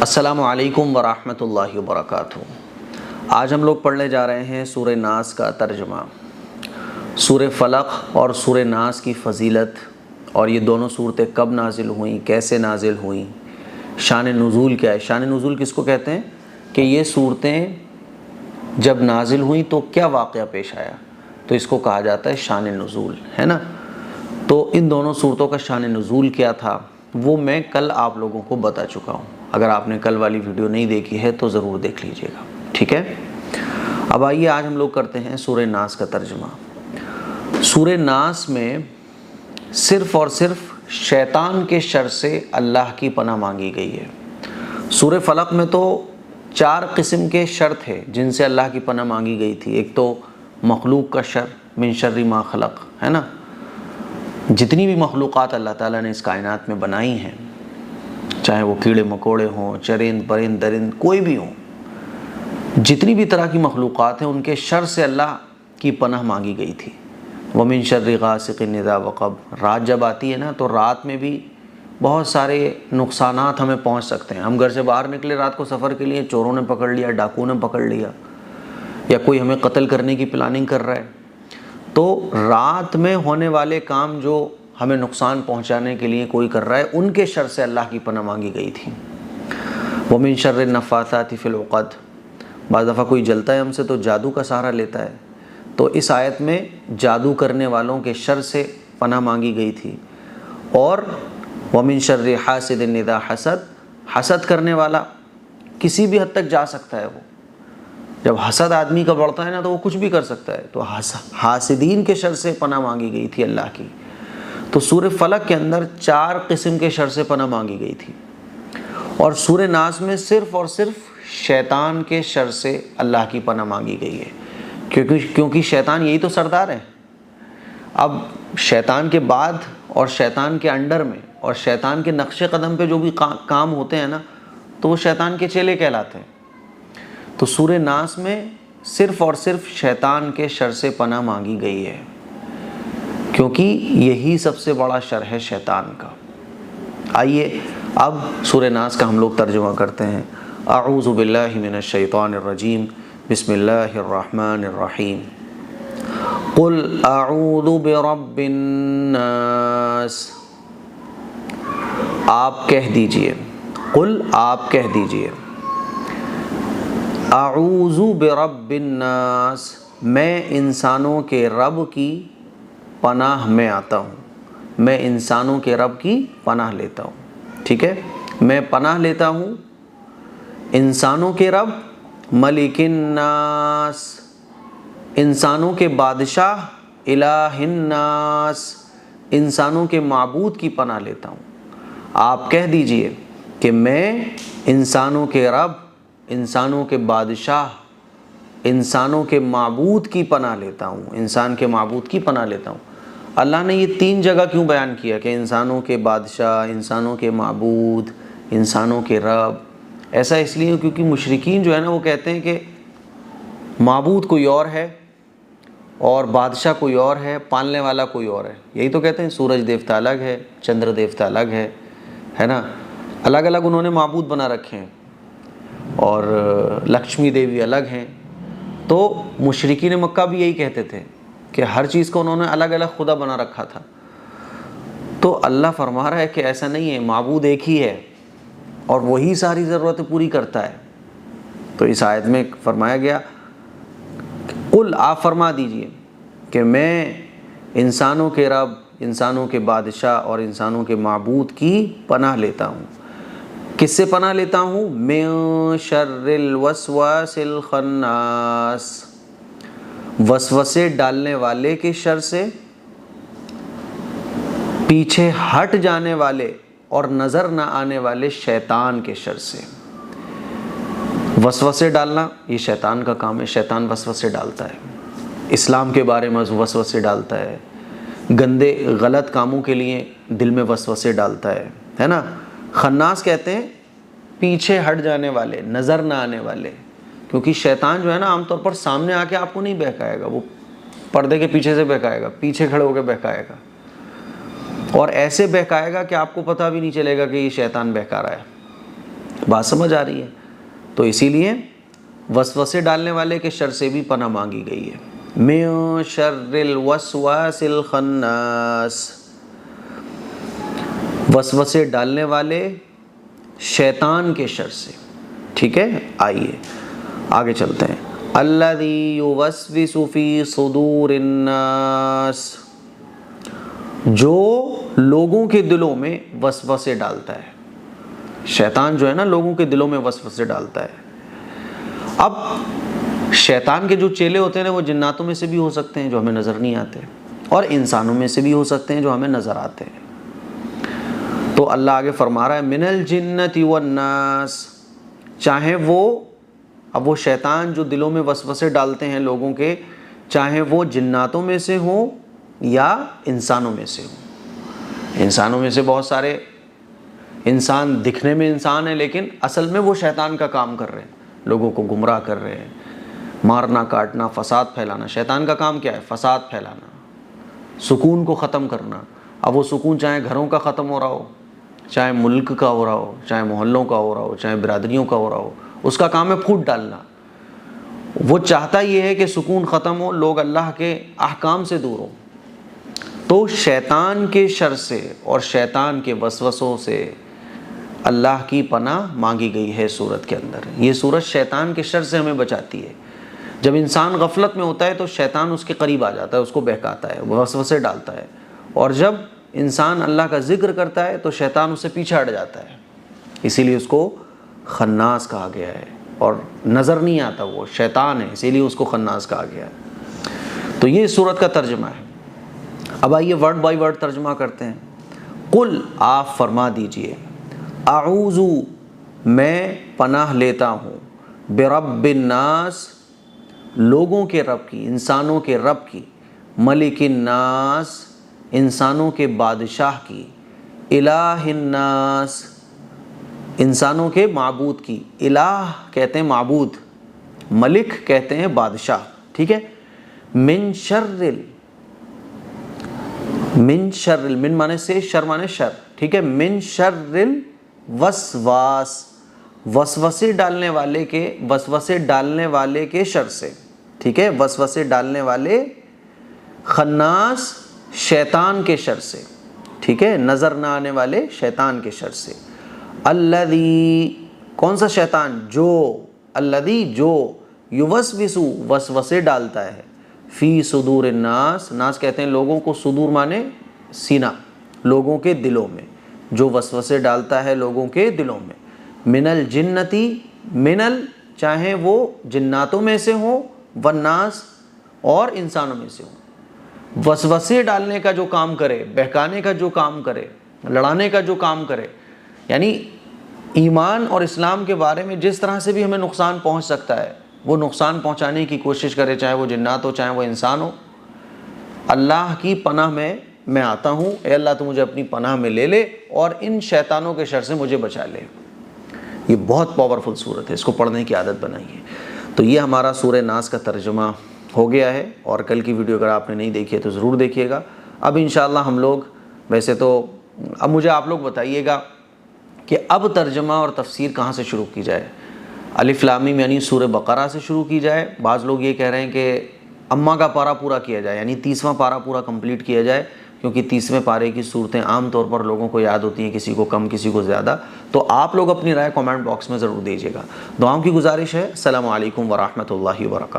السلام علیکم ورحمۃ اللہ وبرکاتہ۔ آج ہم لوگ پڑھنے جا رہے ہیں سورہ ناس کا ترجمہ۔ سورہ فلق اور سورہ ناس کی فضیلت، اور یہ دونوں صورتیں کب نازل ہوئیں، کیسے نازل ہوئیں، شان نزول کیا ہے۔ شان نزول کس کو کہتے ہیں کہ یہ صورتیں جب نازل ہوئیں تو کیا واقعہ پیش آیا، تو اس کو کہا جاتا ہے شان نزول، ہے نا۔ تو ان دونوں صورتوں کا شان نزول کیا تھا وہ میں کل آپ لوگوں کو بتا چکا ہوں۔ اگر آپ نے کل والی ویڈیو نہیں دیکھی ہے تو ضرور دیکھ لیجئے گا، ٹھیک ہے۔ اب آئیے آج ہم لوگ کرتے ہیں سورہ ناس کا ترجمہ۔ سورہ ناس میں صرف اور صرف شیطان کے شر سے اللہ کی پناہ مانگی گئی ہے۔ سورہ فلق میں تو 4 قسم کے شر تھے جن سے اللہ کی پناہ مانگی گئی تھی۔ ایک تو مخلوق کا شر، من شر ما خلق، ہے نا۔ جتنی بھی مخلوقات اللہ تعالیٰ نے اس کائنات میں بنائی ہیں، چاہے وہ کیڑے مکوڑے ہوں، چرند پرند درند، کوئی بھی ہوں، جتنی بھی طرح کی مخلوقات ہیں ان کے شر سے اللہ کی پناہ مانگی گئی تھی۔ وَمِن شَرِّ غَاسِقٍ إِذَا وَقَبَ، رات جب آتی ہے نا تو رات میں بھی بہت سارے نقصانات ہمیں پہنچ سکتے ہیں۔ ہم گھر سے باہر نکلے رات کو سفر کے لیے، چوروں نے پکڑ لیا، ڈاکو نے پکڑ لیا، یا کوئی ہمیں قتل کرنے کی پلاننگ کر رہا ہے، تو رات میں ہونے والے کام جو ہمیں نقصان پہنچانے کے لیے کوئی کر رہا ہے ان کے شر سے اللہ کی پناہ مانگی گئی تھی۔ وَمِن شَرِّ النَّفَّاثَاتِ فِي الْعُقَدِ، بعض دفعہ کوئی جلتا ہے ہم سے تو جادو کا سہارا لیتا ہے، تو اس آیت میں جادو کرنے والوں کے شر سے پناہ مانگی گئی تھی۔ اور وَمِن شَرِّ حَاسِدٍ إِذَا حَسَدَ، حسد کرنے والا کسی بھی حد تک جا سکتا ہے۔ وہ جب حسد آدمی کا بڑھتا ہے نا تو وہ کچھ بھی کر سکتا ہے، تو حاسدین کے شر سے پناہ مانگی گئی تھی اللہ کی۔ تو سورہ فلق کے اندر 4 قسم کے شر سے پناہ مانگی گئی تھی، اور سورہ ناس میں صرف اور صرف شیطان کے شر سے اللہ کی پناہ مانگی گئی ہے، کیونکہ شیطان یہی تو سردار ہے۔ اب شیطان کے بعد اور شیطان کے انڈر میں اور شیطان کے نقش قدم پہ جو بھی کام ہوتے ہیں نا تو وہ شیطان کے چیلے کہلاتے ہیں۔ تو سورہ ناس میں صرف اور صرف شیطان کے شر سے پناہ مانگی گئی ہے، کیونکہ یہی سب سے بڑا شر ہے شیطان کا۔ آئیے اب سورہ ناس کا ہم لوگ ترجمہ کرتے ہیں۔ اعوذ باللہ من الشیطان الرجیم، بسم اللہ الرحمن الرحیم۔ قل اعوذ برب الناس، آپ کہہ دیجئے، قل آپ کہہ دیجئے، اعوذ برب الناس، میں انسانوں کے رب کی پناہ میں آتا ہوں، میں انسانوں کے رب کی پناہ لیتا ہوں، ٹھیک ہے۔ میں پناہ لیتا ہوں انسانوں کے رب، ملک الناس، انسانوں کے بادشاہ، الہ الناس، انسانوں کے معبود کی پناہ لیتا ہوں۔ آپ کہہ دیجئے کہ میں انسانوں کے رب، انسانوں کے بادشاہ، انسانوں کے معبود کی پناہ لیتا ہوں، انسان کے معبود کی پناہ لیتا ہوں۔ اللہ نے یہ 3 جگہ کیوں بیان کیا کہ انسانوں کے بادشاہ، انسانوں کے معبود، انسانوں کے رب؟ ایسا اس لیے کیونکہ مشرکین جو ہے نا وہ کہتے ہیں کہ معبود کوئی اور ہے اور بادشاہ کوئی اور ہے، پالنے والا کوئی اور ہے۔ یہی تو کہتے ہیں سورج دیوتا الگ ہے، چندر دیوتا الگ ہے نا، الگ الگ انہوں نے معبود بنا رکھے ہیں، اور لکشمی دیوی الگ ہیں۔ تو مشرکین مکہ بھی یہی کہتے تھے کہ ہر چیز کو انہوں نے الگ الگ خدا بنا رکھا تھا۔ تو اللہ فرما رہا ہے کہ ایسا نہیں ہے، معبود ایک ہی ہے اور وہی ساری ضرورتیں پوری کرتا ہے۔ تو اس آیت میں فرمایا گیا قل، آپ فرما دیجئے کہ میں انسانوں کے رب، انسانوں کے بادشاہ اور انسانوں کے معبود کی پناہ لیتا ہوں۔ کس سے پناہ لیتا ہوں؟ من شر الوسواس الخناس، وسوسے ڈالنے والے کے شر سے، پیچھے ہٹ جانے والے اور نظر نہ آنے والے شیطان کے شر سے۔ وسوسے ڈالنا یہ شیطان کا کام ہے، شیطان وسوسے ڈالتا ہے، اسلام کے بارے میں وسوسے ڈالتا ہے، گندے غلط کاموں کے لیے دل میں وسوسے ڈالتا ہے نا۔ خناس کہتے ہیں پیچھے ہٹ جانے والے، نظر نہ آنے والے، کیونکہ شیطان جو ہے نا عام طور پر سامنے آ کے آپ کو نہیں بہکائے گا، وہ پردے کے پیچھے سے بہکائے گا، پیچھے کھڑے ہو کے بہکائے گا، اور ایسے بہکائے گا کہ آپ کو پتہ بھی نہیں چلے گا کہ یہ شیطان بہکا رہا بات سمجھ آ رہی ہے؟ تو اسی لیے وسوسے ڈالنے والے کے شر سے بھی پناہ مانگی گئی ہے. من شر الوسواس الخناس، وسوسے ڈالنے والے شیطان کے شر سے. ٹھیک ہے، آئیے آگے چلتے ہیں. الذی یوسوس فی صدور الناس، جو لوگوں کے دلوں میں وسوسے ڈالتا ہے. شیطان جو ہے نا لوگوں کے دلوں میں وسوسے ڈالتا ہے. اب شیطان کے جو چیلے ہوتے ہیں نا وہ جناتوں میں سے بھی ہو سکتے ہیں جو ہمیں نظر نہیں آتے، اور انسانوں میں سے بھی ہو سکتے ہیں جو ہمیں نظر آتے ہیں. تو اللہ آگے فرما رہا ہے من الجنت والناس، چاہے اب وہ شیطان جو دلوں میں وسوسے ڈالتے ہیں لوگوں کے، چاہے وہ جناتوں میں سے ہوں یا انسانوں میں سے ہوں. انسانوں میں سے بہت سارے انسان دکھنے میں انسان ہیں لیکن اصل میں وہ شیطان کا کام کر رہے ہیں، لوگوں کو گمراہ کر رہے ہیں، مارنا کاٹنا فساد پھیلانا. شیطان کا کام کیا ہے؟ فساد پھیلانا، سکون کو ختم کرنا. اب وہ سکون چاہے گھروں کا ختم ہو رہا ہو، چاہے ملک کا ہو رہا ہو، چاہے محلوں کا ہو رہا ہو، چاہے برادریوں کا ہو رہا ہو، اس کا کام ہے پھوٹ ڈالنا. وہ چاہتا یہ ہے کہ سکون ختم ہو، لوگ اللہ کے احکام سے دور ہوں. تو شیطان کے شر سے اور شیطان کے وسوسوں سے اللہ کی پناہ مانگی گئی ہے سورت کے اندر. یہ سورت شیطان کے شر سے ہمیں بچاتی ہے. جب انسان غفلت میں ہوتا ہے تو شیطان اس کے قریب آ جاتا ہے، اس کو بہکاتا ہے، وسوسے ڈالتا ہے. اور جب انسان اللہ کا ذکر کرتا ہے تو شیطان اس سے پیچھے ہٹ جاتا ہے. اسی لیے اس کو خناس کہا گیا ہے، اور نظر نہیں آتا، وہ شیطان ہے اسی لیے اس کو خناس کہا گیا ہے. تو یہ سورت کا ترجمہ ہے. اب آئیے ورڈ بائی ورڈ ترجمہ کرتے ہیں. قل، آپ فرما دیجئے، اعوذ، میں پناہ لیتا ہوں، برب الناس، لوگوں کے رب کی، انسانوں کے رب کی، ملک الناس، انسانوں کے بادشاہ کی، الہ الناس، انسانوں کے معبود کی. الہ کہتے ہیں معبود، ملک کہتے ہیں بادشاہ. ٹھیک ہے. من شر من مانے سے، شر مانے شر. ٹھیک ہے. من شر الوسواس، وسوسے ڈالنے والے کے شر سے. ٹھیک ہے. وسوسے ڈالنے والے، خناس شیطان کے شر سے. ٹھیک ہے. نظر نہ آنے والے شیطان کے شر سے. الذی، کون سا شیطان؟ الذی جو، یوسوس، وسوسے ڈالتا ہے، فی صدور الناس، ناس کہتے ہیں لوگوں کو، صدور مانے سینہ، لوگوں کے دلوں میں، جو وسوسے ڈالتا ہے لوگوں کے دلوں میں. من الجنتی، چاہے وہ جناتوں میں سے ہوں، والناس، اور انسانوں میں سے ہوں. وسوسے ڈالنے کا جو کام کرے، بہکانے کا جو کام کرے، لڑانے کا جو کام کرے، یعنی ایمان اور اسلام کے بارے میں جس طرح سے بھی ہمیں نقصان پہنچ سکتا ہے وہ نقصان پہنچانے کی کوشش کرے، چاہے وہ جنات ہو چاہے وہ انسان ہو. اللہ کی پناہ میں آتا ہوں، اے اللہ تو مجھے اپنی پناہ میں لے لے اور ان شیطانوں کے شر سے مجھے بچا لے. یہ بہت پاورفل صورت ہے، اس کو پڑھنے کی عادت بنائیے. تو یہ ہمارا سورہ ناس کا ترجمہ ہو گیا ہے، اور کل کی ویڈیو اگر آپ نے نہیں دیکھی ہے تو ضرور دیکھیے گا. اب انشاءاللہ ہم لوگ، ویسے تو اب مجھے آپ لوگ بتائیے گا کہ اب ترجمہ اور تفسیر کہاں سے شروع کی جائے. الف لام میم یعنی سورہ بقرہ سے شروع کی جائے. بعض لوگ یہ کہہ رہے ہیں کہ اما کا پارہ پورا کیا جائے، یعنی 30واں پارہ پورا کمپلیٹ کیا جائے، کیونکہ 30ویں پارے کی صورتیں عام طور پر لوگوں کو یاد ہوتی ہیں، کسی کو کم کسی کو زیادہ. تو آپ لوگ اپنی رائے کامنٹ باکس میں ضرور دیجیے گا. دعاؤں کی گزارش ہے. السلام علیکم ورحمۃ اللہ وبرکاتہ.